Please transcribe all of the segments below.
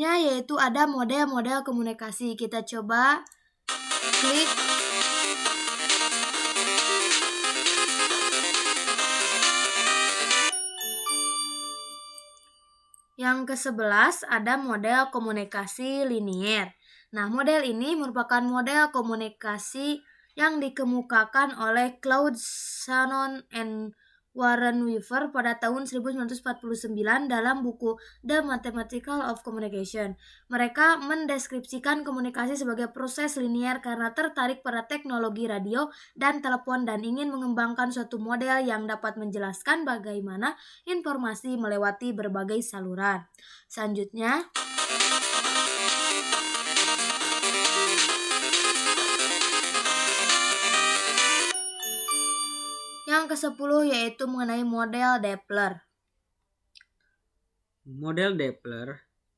Yaitu ada model-model komunikasi. Kita coba klik yang ke-11, ada model komunikasi linier. Nah, model ini merupakan model komunikasi yang dikemukakan oleh Claude Shannon and Warren Weaver pada tahun 1949 dalam buku The Mathematics of Communication. Mereka mendeskripsikan komunikasi sebagai proses linier karena tertarik pada teknologi radio dan telepon dan ingin mengembangkan suatu model yang dapat menjelaskan bagaimana informasi melewati berbagai saluran. Selanjutnya, yang ke-10 yaitu mengenai model Doppler.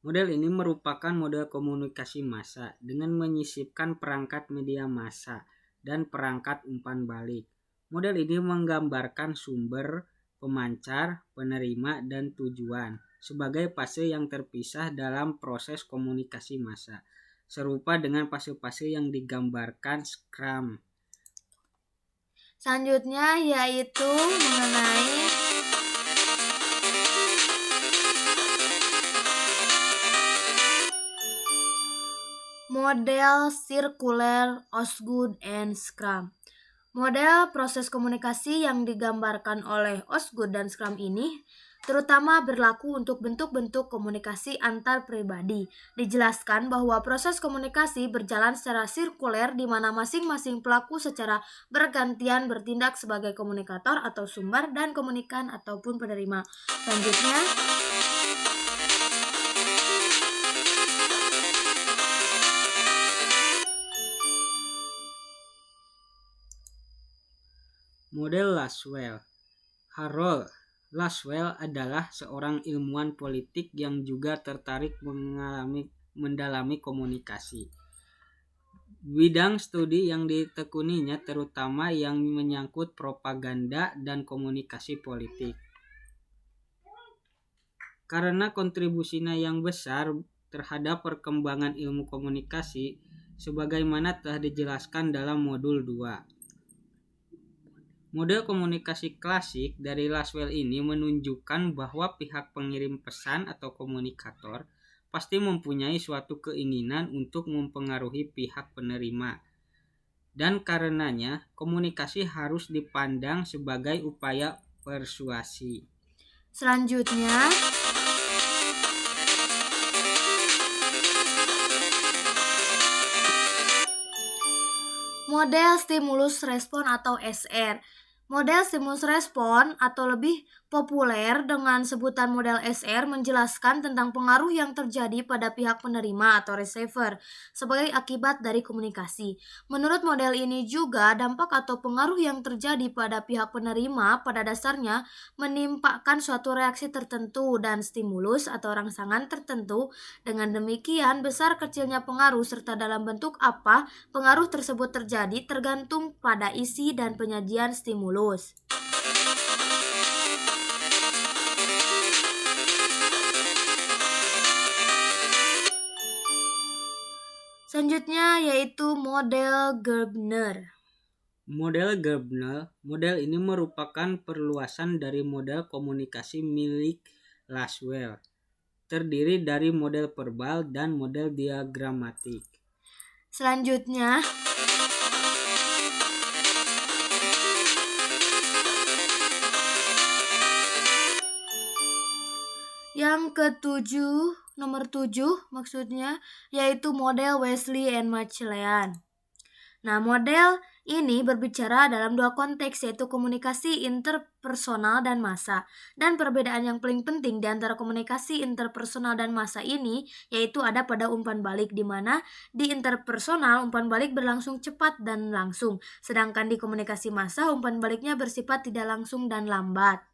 Model ini merupakan model komunikasi massa dengan menyisipkan perangkat media massa dan perangkat umpan balik. Model ini menggambarkan sumber, pemancar, penerima, dan tujuan sebagai fase yang terpisah dalam proses komunikasi massa, serupa dengan fase-fase yang digambarkan Scrum. Selanjutnya yaitu mengenai model sirkuler, Osgood, and Scrum. Model proses komunikasi yang digambarkan oleh Osgood dan Scrum ini terutama berlaku untuk bentuk-bentuk komunikasi antar pribadi. Dijelaskan bahwa proses komunikasi berjalan secara sirkuler di mana masing-masing pelaku secara bergantian bertindak sebagai komunikator atau sumber dan komunikan ataupun penerima. Selanjutnya, model Lasswell. Harold Lasswell adalah seorang ilmuwan politik yang juga tertarik mendalami komunikasi. Bidang studi yang ditekuninya terutama yang menyangkut propaganda dan komunikasi politik. Karena kontribusinya yang besar terhadap perkembangan ilmu komunikasi, sebagaimana telah dijelaskan dalam modul 2. Model komunikasi klasik dari Lasswell ini menunjukkan bahwa pihak pengirim pesan atau komunikator pasti mempunyai suatu keinginan untuk mempengaruhi pihak penerima. Dan karenanya, komunikasi harus dipandang sebagai upaya persuasi. Selanjutnya, model stimulus respon atau SR. Model stimulus respon atau lebih populer dengan sebutan model SR menjelaskan tentang pengaruh yang terjadi pada pihak penerima atau receiver sebagai akibat dari komunikasi. Menurut model ini juga dampak atau pengaruh yang terjadi pada pihak penerima pada dasarnya menimpakan suatu reaksi tertentu dan stimulus atau rangsangan tertentu. Dengan demikian, besar kecilnya pengaruh serta dalam bentuk apa pengaruh tersebut terjadi tergantung pada isi dan penyajian stimulus. Selanjutnya yaitu model Gerbner. Model ini merupakan perluasan dari model komunikasi milik Lasswell. Terdiri dari model verbal dan model diagramatik. Selanjutnya, yang ketujuh, nomor 7 maksudnya, yaitu model Wesley and Magellan. Nah, model ini berbicara dalam dua konteks, yaitu komunikasi interpersonal dan massa. Dan perbedaan yang paling penting di antara komunikasi interpersonal dan massa ini yaitu ada pada umpan balik, di mana di interpersonal umpan balik berlangsung cepat dan langsung, sedangkan di komunikasi massa umpan baliknya bersifat tidak langsung dan lambat.